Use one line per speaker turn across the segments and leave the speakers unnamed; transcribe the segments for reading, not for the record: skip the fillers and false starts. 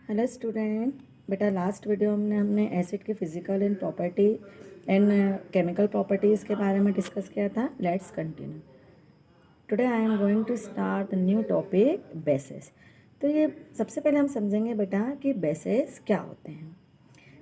Hello student. बेटा last video में हमने एसिड के physical and property and chemical properties के बारे में डिस्कस किया था। Let's continue. Today I am going to start the new topic bases. तो ये सबसे पहले हम समझेंगे बेटा कि बेसेस क्या होते हैं।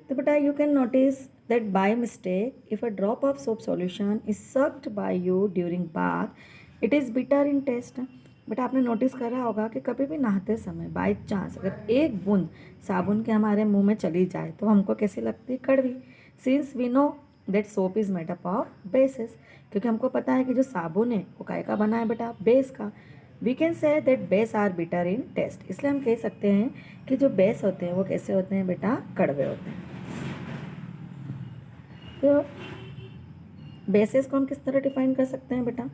तो बेटा you can notice that by mistake if a drop of soap solution is sucked by you during bath it is bitter in taste. बेटा आपने नोटिस करा होगा कि कभी भी नहाते समय बाय चांस अगर एक बूंद साबुन के हमारे मुंह में चली जाए तो हमको कैसी लगती है? कड़वी। Since we know that soap is made up of bases, क्योंकि हमको पता है कि जो साबुन है वो काय का बना है बेटा? बेस का। We can say that base are bitter in taste, इसलिए हम कह सकते हैं कि जो बेस होते हैं वो कैसे होते हैं बेटा? कड़वे होते हैं। तो बेसिस को हम किस तरह डिफाइन कर सकते हैं बेटा?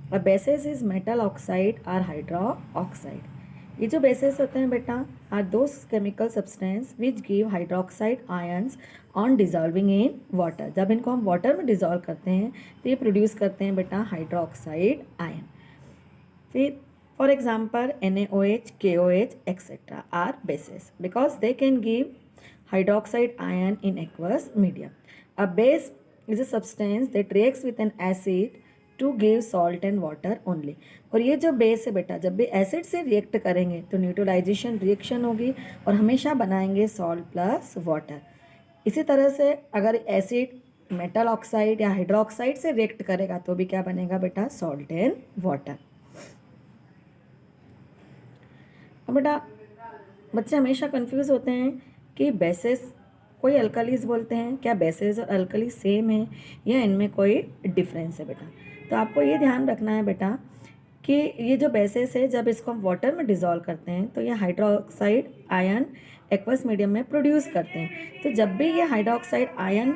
A bases is metal oxide और हाइड्रो ऑक्साइड। ये जो बेसिस होते हैं बेटा are those chemical substance which give hydroxide ions on dissolving in water. जब इनको हम वाटर में डिजॉल्व करते हैं तो ये प्रोड्यूस करते हैं बेटा हाइड्रोक्साइड आयन। फिर for example NaOH, KOH etc. are bases because they can give hydroxide ion in aqueous medium. A base is a substance that reacts with an acid to give salt and water only. और ये जो base है बेटा जब भी acid से react करेंगे तो न्यूट्रलाइजेशन रिएक्शन होगी और हमेशा बनाएंगे सॉल्ट प्लस वाटर। इसी तरह से अगर एसिड मेटल ऑक्साइड या हाइड्रोक्साइड से रिएक्ट करेगा तो भी क्या बनेगा बेटा? Salt and water. अब बेटा बच्चे हमेशा कंफ्यूज होते हैं कि बेसिस कोई अल्कलीज बोलते हैं, क्या बेसिस और अल्कली सेम है या इनमें कोई डिफरेंस है बेटा? तो आपको ये ध्यान रखना है बेटा कि ये जो बेसिस है जब इसको हम वाटर में डिज़ोल्व करते हैं तो ये हाइड्रोक्साइड आयन एक्वस मीडियम में प्रोड्यूस करते हैं। तो जब भी ये हाइड्रोक्साइड आयन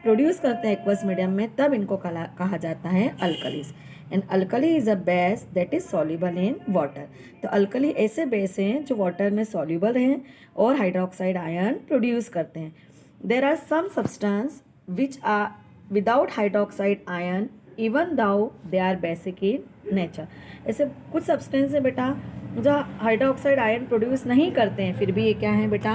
प्रोड्यूस करते हैं एक्वस मीडियम में तब इनको कहा जाता है alkalis. And alkali is a base that is soluble in water. तो अल्कली ऐसे बेस हैं जो वाटर में सॉल्युबल हैं और हाइड्रोक्साइड आयन प्रोड्यूस करते हैं। There are some substance which are without hydroxide ion even though they are basic in nature. ऐसे कुछ सब्सटेंस है बेटा जो हाइड्रोक्साइड आयन प्रोड्यूस नहीं करते हैं फिर भी ये क्या है बेटा?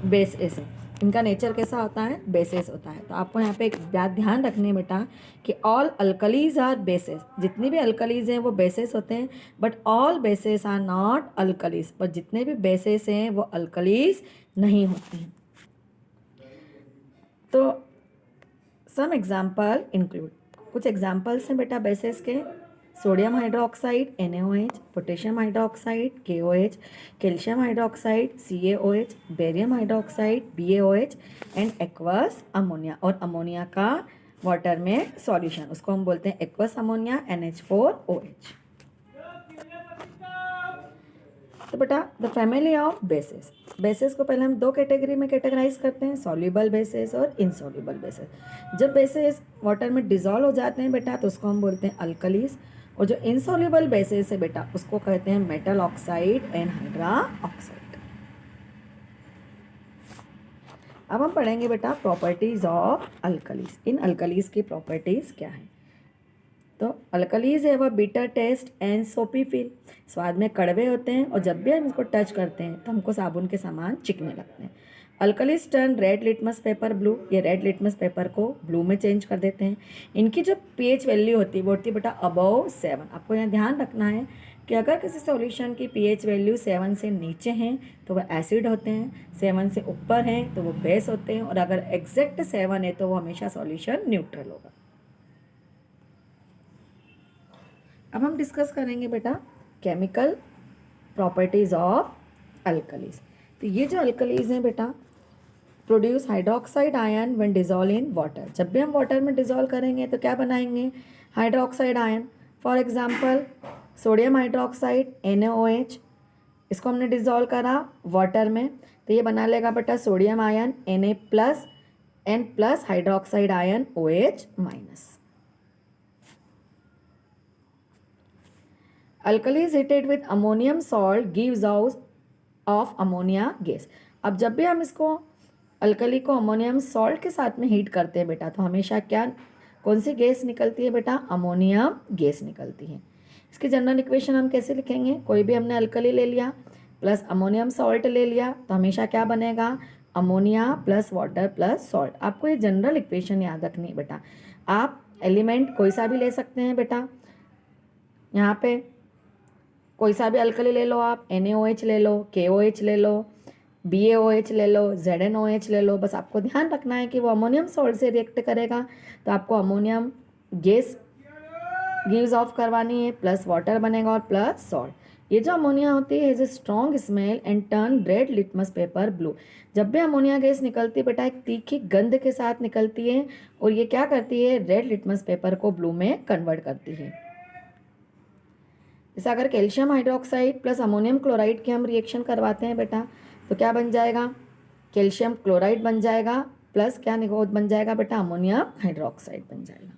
बेसेस है। इनका नेचर कैसा होता है? बेसेस होता है। तो आपको यहाँ पे एक बात ध्यान रखनी है बेटा कि ऑल अल्कलीज आर बेसेस। जितनी भी अल्कलीज हैं वो बेसेस होते हैं, but all bases are not alkalis. पर जितने भी बेसेस हैं वो अल्कलीज नहीं होते हैं। तो सम एग्जाम्पल इंक्लूड, कुछ एग्जाम्पल्स हैं बेटा बेसेस के। Sodium hydroxide NaOH, potassium hydroxide KOH, calcium hydroxide CaOH, barium hydroxide BaOH and aqueous ammonia. और अमोनिया का वाटर में सॉल्यूशन उसको हम बोलते हैं एक्वस अमोनिया NH4OH। तो बेटा the family of basis. Basis को पहले हम दो कैटेगरी में कैटेगराइज करते हैं, सॉल्युबल बेसिस और इनसॉल्युबल बेसिस। जब बेसिस वाटर में डिजॉल्व हो जाते हैं बेटा तो उसको हम बोलते हैं अल्कलीज, और जो इनसॉल्युबल बेसिस है बेटा उसको कहते हैं metal oxide and hydra oxide. अब हम पढ़ेंगे बेटा properties of alkalis. In alkalis की प्रॉपर्टीज क्या है? तो अल्कलीज है वह बिटर टेस्ट एंड सोपी फील, स्वाद में कड़वे होते हैं और जब भी हम इसको टच करते हैं तो हमको साबुन के समान चिकने लगते हैं। Alkalis turn red litmus paper blue, ये रेड लिटमस पेपर को ब्लू में चेंज कर देते हैं। इनकी जो pH वैल्यू होती है वो होती है बेटा अबव 7। आपको यहाँ ध्यान रखना है कि अगर किसी सॉल्यूशन की pH वैल्यू 7 से नीचे हैं तो वह एसिड होते हैं, 7 से ऊपर हैं तो वो बेस होते हैं, और अगर एग्जैक्ट 7 है तो वो हमेशा सॉल्यूशन न्यूट्रल होगा। अब हम डिस्कस करेंगे बेटा केमिकल प्रॉपर्टीज ऑफ अल्कलीज। तो ये जो अल्कलीज हैं बेटा produce hydroxide ion when dissolve in water. जब भी हम वाटर में डिजॉल्व करेंगे तो क्या बनाएंगे? Hydroxide ion. For example sodium hydroxide NaOH, इसको हमने डिजॉल्व करा वाटर में तो ये बना लेगा बेटा sodium ion Na+N+ hydroxide ion OH-। Alkali is heated with ammonium salt gives out of ammonia gas. अब जब भी हम इसको अल्कली को अमोनियम सॉल्ट के साथ में हीट करते हैं बेटा तो हमेशा क्या कौन सी गैस निकलती है बेटा? अमोनियम गैस निकलती है। इसकी जनरल इक्वेशन हम कैसे लिखेंगे? कोई भी हमने अल्कली ले लिया, प्लस अमोनियम सॉल्ट ले लिया तो हमेशा क्या बनेगा, ammonia plus water plus salt. आपको ये जनरल इक्वेशन याद रखनी है बेटा। आप एलिमेंट कोई सा भी ले सकते हैं बेटा, यहाँ पे कोई सा भी अल्कली ले लो आप, NaOH ले लो, KOH ले लो, BaOH ले लो, ZnOH ले लो। बस आपको ध्यान रखना है कि वो अमोनियम सॉल्ट से रिएक्ट करेगा तो आपको अमोनियम गैस गिव्स ऑफ करवानी है, प्लस वाटर बनेगा और प्लस सॉल्ट। ये जो अमोनिया होती है is a strong smell and turn red litmus paper blue. जब भी अमोनिया गैस निकलती है बेटा एक तीखी गंध के साथ निकलती है और ये क्या करती है, रेड लिटमस पेपर को ब्लू में कन्वर्ट करती है। जैसे अगर calcium hydroxide plus ammonium chloride की हम रिएक्शन करवाते हैं बेटा तो क्या बन जाएगा, कैल्शियम क्लोराइड बन जाएगा प्लस क्या बन जाएगा बेटा, अमोनियम हाइड्रोक्साइड बन जाएगा।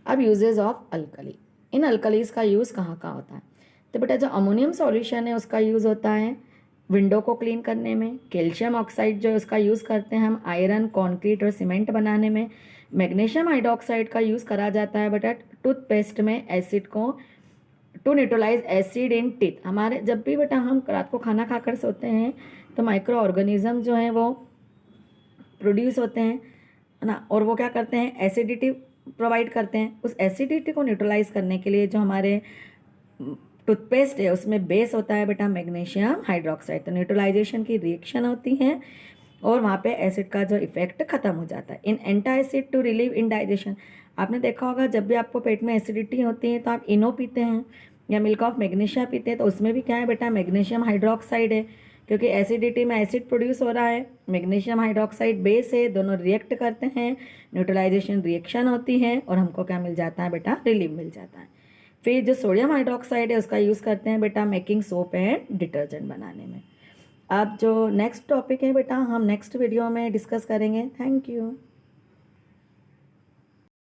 अब यूजेज ऑफ अल्कली, इन अल्कलीज का यूज़ कहाँ कहाँ होता है, तो बेटा जो अमोनियम सॉल्यूशन है उसका यूज़ होता है विंडो को क्लीन करने में। कैल्शियम ऑक्साइड जो है उसका यूज़ करते हैं हम आयरन, कंक्रीट और सीमेंट बनाने में। मैग्नीशियम हाइड्रोक्साइड का यूज़ करा जाता है बेटा टूथपेस्ट में एसिड को to neutralize acid in teeth. हमारे जब भी बेटा हम रात को खाना खाकर सोते हैं तो माइक्रो ऑर्गेनिज्म जो हैं वो प्रोड्यूस होते हैं, है ना, और वो क्या करते हैं, एसिडिटी प्रोवाइड करते हैं। उस एसिडिटी को न्यूट्रलाइज करने के लिए जो हमारे टूथपेस्ट है उसमें बेस होता है बेटा मैग्नीशियम हाइड्रोक्साइड। तो न्यूट्रलाइजेशन की रिएक्शन होती है और वहाँ पे एसिड का जो इफेक्ट खत्म हो जाता है। इन एंटासिड टू रिलीव इंडाइजेशन, आपने देखा होगा जब भी आपको पेट में एसिडिटी होती है तो आप इनो पीते हैं या मिल्क ऑफ मैग्नीशिया पीते हैं, तो उसमें भी क्या है बेटा, मैग्नीशियम हाइड्रोक्साइड है, क्योंकि एसिडिटी में एसिड प्रोड्यूस हो रहा है, मैग्नीशियम हाइड्रोक्साइड बेस है, दोनों रिएक्ट करते हैं, न्यूट्रलाइजेशन रिएक्शन होती है और हमको क्या मिल जाता है बेटा, रिलीफ मिल जाता है। फिर जो सोडियम हाइड्रोक्साइड है उसका यूज़ करते हैं बेटा मेकिंग सोप एंड डिटर्जेंट बनाने में। अब जो नेक्स्ट टॉपिक है बेटा हम नेक्स्ट वीडियो में डिस्कस करेंगे। Thank you.